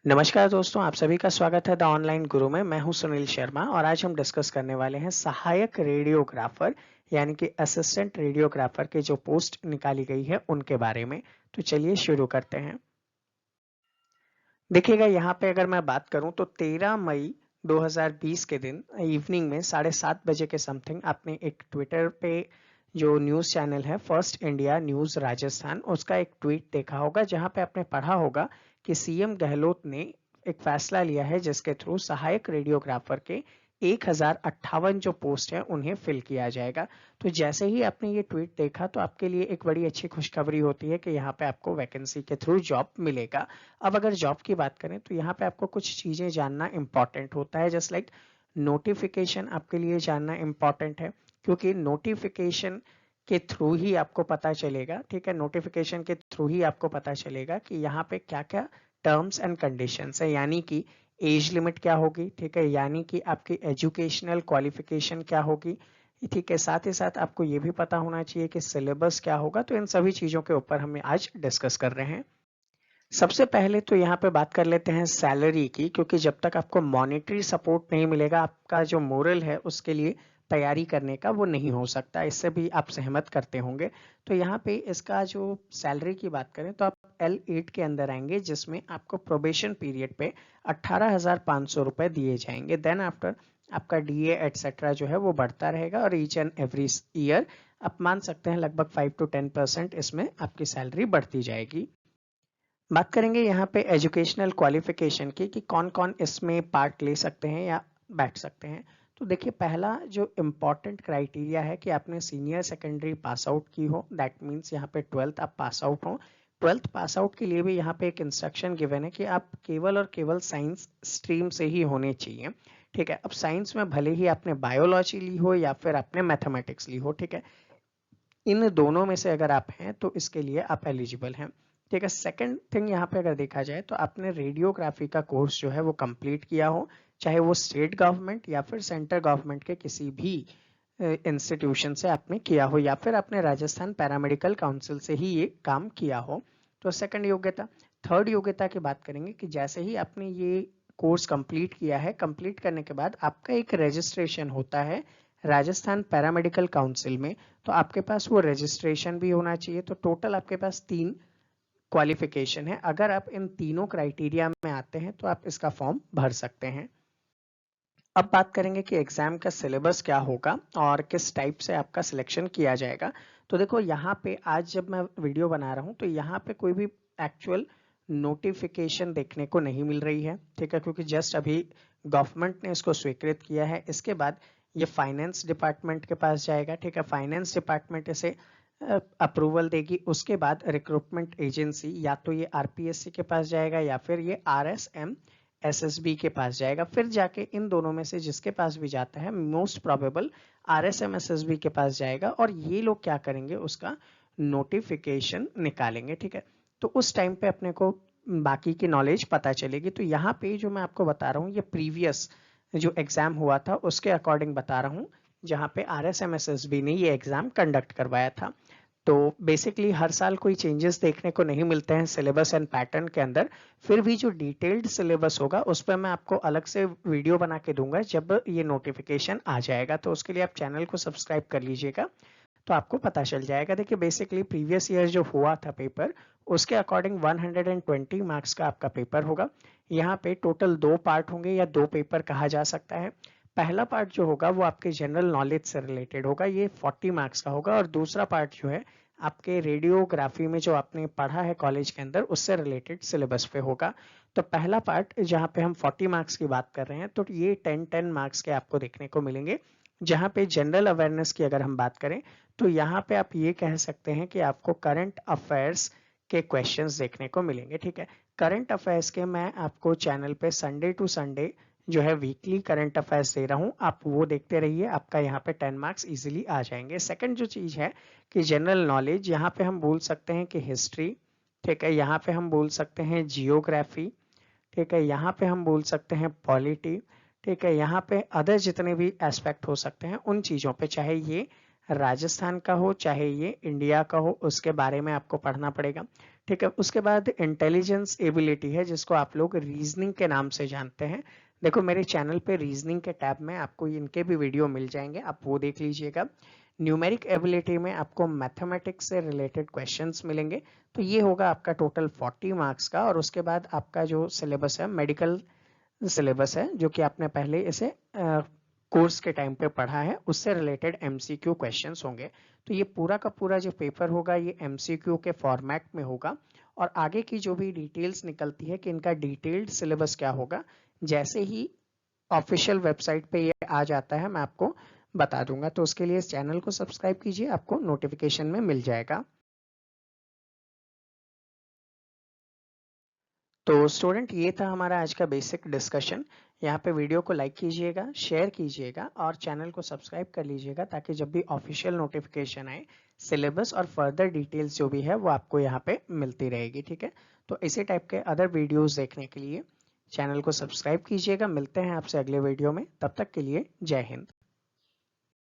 नमस्कार दोस्तों, आप सभी का स्वागत है द ऑनलाइन गुरु में। मैं हूं सुनील शर्मा और आज हम डिस्कस करने वाले हैं सहायक रेडियोग्राफर यानी कि असिस्टेंट रेडियोग्राफर के जो पोस्ट निकाली गई है उनके बारे में। तो चलिए शुरू करते हैं। देखिएगा यहाँ पे अगर मैं बात करूं तो 13 मई 2020 के दिन इवनिंग में 7:30 बजे के समथिंग आपने एक ट्विटर पे जो न्यूज़ चैनल है फर्स्ट इंडिया न्यूज़ राजस्थान उसका एक ट्वीट देखा होगा, जहां पे आपने पढ़ा होगा कि सीएम गहलोत ने एक फैसला लिया है जिसके थ्रू सहायक रेडियोग्राफर के 1058 जो पोस्ट हैं उन्हें फिल किया जाएगा। तो जैसे ही आपने ये ट्वीट देखा तो आपके लिए एक बड़ी अच्छी खुशखबरी होती है कि यहाँ पे आपको वैकेंसी के थ्रू जॉब मिलेगा। अब अगर जॉब की बात करें तो यहाँ पे आपको कुछ चीजें जानना इंपॉर्टेंट होता है, जस्ट लाइक नोटिफिकेशन आपके लिए जानना इंपॉर्टेंट है, क्योंकि नोटिफिकेशन के थ्रू ही आपको पता चलेगा, ठीक है, नोटिफिकेशन के थ्रू ही आपको पता चलेगा कि यहाँ पे क्या क्या टर्म्स एंड कंडीशंस है, यानी कि एज लिमिट क्या होगी, ठीक है, यानी कि आपकी एजुकेशनल क्वालिफिकेशन क्या होगी, ठीक है, साथ ही साथ आपको ये भी पता होना चाहिए कि सिलेबस क्या होगा। तो इन सभी चीजों के ऊपर हम आज डिस्कस कर रहे हैं। सबसे पहले तो यहाँ पे बात कर लेते हैं सैलरी की, क्योंकि जब तक आपको मॉनेटरी सपोर्ट नहीं मिलेगा आपका जो मोरल है उसके लिए तैयारी करने का वो नहीं हो सकता। इससे भी आप सहमत करते होंगे। तो यहाँ पे इसका जो सैलरी की बात करें तो आप L8 के अंदर आएंगे, जिसमें आपको प्रोबेशन पीरियड पे 18,500 रुपए दिए जाएंगे। देन आफ्टर आपका डीए एटसेट्रा जो है वो बढ़ता रहेगा और ईच एंड एवरी ईयर आप मान सकते हैं लगभग 5 to 10% इसमें आपकी सैलरी बढ़ती जाएगी। बात करेंगे यहाँ पे एजुकेशनल क्वालिफिकेशन की कि कौन कौन इसमें पार्ट ले सकते हैं या बैठ सकते हैं। तो देखिए, पहला जो इम्पोर्टेंट क्राइटेरिया है कि आपने सीनियर सेकेंडरी पास आउट की हो, दैट मीन्स यहाँ पे 12th आप पास आउट हो। 12th पास आउट के लिए भी यहाँ पे एक इंस्ट्रक्शन गिवन है कि आप केवल और केवल साइंस स्ट्रीम से ही होने चाहिए, ठीक है। अब साइंस में भले ही आपने बायोलॉजी ली हो या फिर आपने मैथमेटिक्स ली हो, ठीक है, इन दोनों में से अगर आप हैं तो इसके लिए आप एलिजिबल हैं, ठीक है। सेकंड थिंग यहाँ पे अगर देखा जाए तो आपने रेडियोग्राफी का कोर्स जो है वो कंप्लीट किया हो, चाहे वो स्टेट गवर्नमेंट या फिर सेंट्रल गवर्नमेंट के किसी भी इंस्टीट्यूशन से आपने किया हो, या फिर आपने राजस्थान पैरामेडिकल काउंसिल से ही ये काम किया हो। तो सेकंड योग्यता। थर्ड योग्यता की बात करेंगे कि जैसे ही आपने ये कोर्स कंप्लीट किया है, कंप्लीट करने के बाद आपका एक रजिस्ट्रेशन होता है राजस्थान पैरामेडिकल काउंसिल में। तो आपके पास वो रजिस्ट्रेशन भी होना चाहिए। तो टोटल आपके पास 3 क्वालिफिकेशन है। अगर आप इन तीनों क्राइटेरिया में आते हैं तो आप इसका फॉर्म भर सकते हैं। अब बात करेंगे कि एग्जाम का सिलेबस क्या होगा और किस टाइप से आपका सिलेक्शन किया जाएगा। तो देखो, यहाँ पे आज जब मैं वीडियो बना रहा हूँ तो यहाँ पे कोई भी एक्चुअल नोटिफिकेशन देखने को नहीं मिल रही है, ठीक है, क्योंकि जस्ट अभी गवर्नमेंट ने इसको स्वीकृत किया है। इसके बाद ये फाइनेंस डिपार्टमेंट के पास जाएगा, ठीक है, फाइनेंस डिपार्टमेंट इसे अप्रूवल देगी। उसके बाद रिक्रूटमेंट एजेंसी या तो ये आरपीएससी के पास जाएगा या फिर ये आरएसएम एसएसबी के पास जाएगा। फिर जाके इन दोनों में से जिसके पास भी जाता है मोस्ट प्रोबेबल आरएसएम एसएसबी के पास जाएगा, और ये लोग क्या करेंगे, उसका नोटिफिकेशन निकालेंगे, ठीक है। तो उस टाइम पे अपने को बाकी की नॉलेज पता चलेगी। तो यहाँ पे जो मैं आपको बता रहा हूँ ये प्रीवियस जो एग्जाम हुआ था उसके अकॉर्डिंग बता रहा हूँ, जहाँ पे आरएसएम एसएसबी ने ये एग्जाम कंडक्ट करवाया था। तो बेसिकली हर साल कोई चेंजेस देखने को नहीं मिलते हैं सिलेबस एंड पैटर्न के अंदर। फिर भी जो डिटेल्ड सिलेबस होगा उस पर मैं आपको अलग से वीडियो बना के दूंगा जब ये नोटिफिकेशन आ जाएगा। तो उसके लिए आप चैनल को सब्सक्राइब कर लीजिएगा, तो आपको पता चल जाएगा। देखिए, बेसिकली प्रीवियस ईयर जो हुआ था पेपर, उसके अकॉर्डिंग 120 मार्क्स का आपका पेपर होगा। यहाँ पे टोटल 2 पार्ट होंगे या 2 पेपर कहा जा सकता है। पहला पार्ट जो होगा वो आपके जनरल नॉलेज से रिलेटेड होगा, ये 40 मार्क्स का होगा, और दूसरा पार्ट जो है आपके रेडियोग्राफी में जो आपने पढ़ा है कॉलेज के अंदर उससे रिलेटेड सिलेबस पे होगा। तो पहला पार्ट जहाँ पे हम 40 मार्क्स की बात कर रहे हैं तो ये 10 मार्क्स के आपको देखने को मिलेंगे। जहाँ पे जनरल अवेयरनेस की अगर हम बात करें तो यहाँ पे आप ये कह सकते हैं कि आपको करंट अफेयर्स के क्वेश्चंस देखने को मिलेंगे, ठीक है। करंट अफेयर्स के मैं आपको चैनल पे संडे टू संडे जो है वीकली करंट अफेयर्स दे रहा हूँ, आप वो देखते रहिए, आपका यहाँ पे 10 मार्क्स इजीली आ जाएंगे। सेकंड जो चीज है कि जनरल नॉलेज, यहाँ पे हम बोल सकते हैं कि हिस्ट्री, ठीक है, यहाँ पे हम बोल सकते हैं जियोग्राफी, ठीक है, यहाँ पे हम बोल सकते हैं पॉलिटी, ठीक है, यहाँ पे अदर जितने भी एस्पेक्ट हो सकते हैं उन चीज़ों पे, चाहे ये राजस्थान का हो चाहे ये इंडिया का हो, उसके बारे में आपको पढ़ना पड़ेगा। ठीक है, उसके बाद इंटेलिजेंस एबिलिटी है, जिसको आप लोग रीजनिंग के नाम से जानते हैं। देखो मेरे चैनल पे रीजनिंग के टैब में आपको इनके भी वीडियो मिल जाएंगे, आप वो देख लीजिएगा। न्यूमेरिक एबिलिटी में आपको मैथमेटिक्स से रिलेटेड क्वेश्चंस मिलेंगे। तो ये होगा आपका टोटल 40 मार्क्स का। और उसके बाद आपका जो सिलेबस है, मेडिकल सिलेबस है, जो कि आपने पहले इसे कोर्स के टाइम पे पढ़ा है, उससे रिलेटेड एमसीक्यू क्वेश्चंस होंगे। तो ये पूरा का पूरा जो पेपर होगा ये एमसीक्यू के फॉर्मेट में होगा। और आगे की जो भी डिटेल्स निकलती है कि इनका डिटेल्ड सिलेबस क्या होगा, जैसे ही ऑफिशियल वेबसाइट पे ये आ जाता है मैं आपको बता दूंगा। तो उसके लिए इस चैनल को सब्सक्राइब कीजिए, आपको नोटिफिकेशन में मिल जाएगा। तो स्टूडेंट, ये था हमारा आज का बेसिक डिस्कशन। यहाँ पे वीडियो को लाइक कीजिएगा, शेयर कीजिएगा और चैनल को सब्सक्राइब कर लीजिएगा, ताकि जब भी ऑफिशियल नोटिफिकेशन आए, सिलेबस और फर्दर डिटेल्स जो भी है वो आपको यहाँ पे मिलती रहेगी। ठीक है, तो इसी टाइप के अदर वीडियोस देखने के लिए चैनल को सब्सक्राइब कीजिएगा। मिलते हैं आपसे अगले वीडियो में, तब तक के लिए जय हिंद।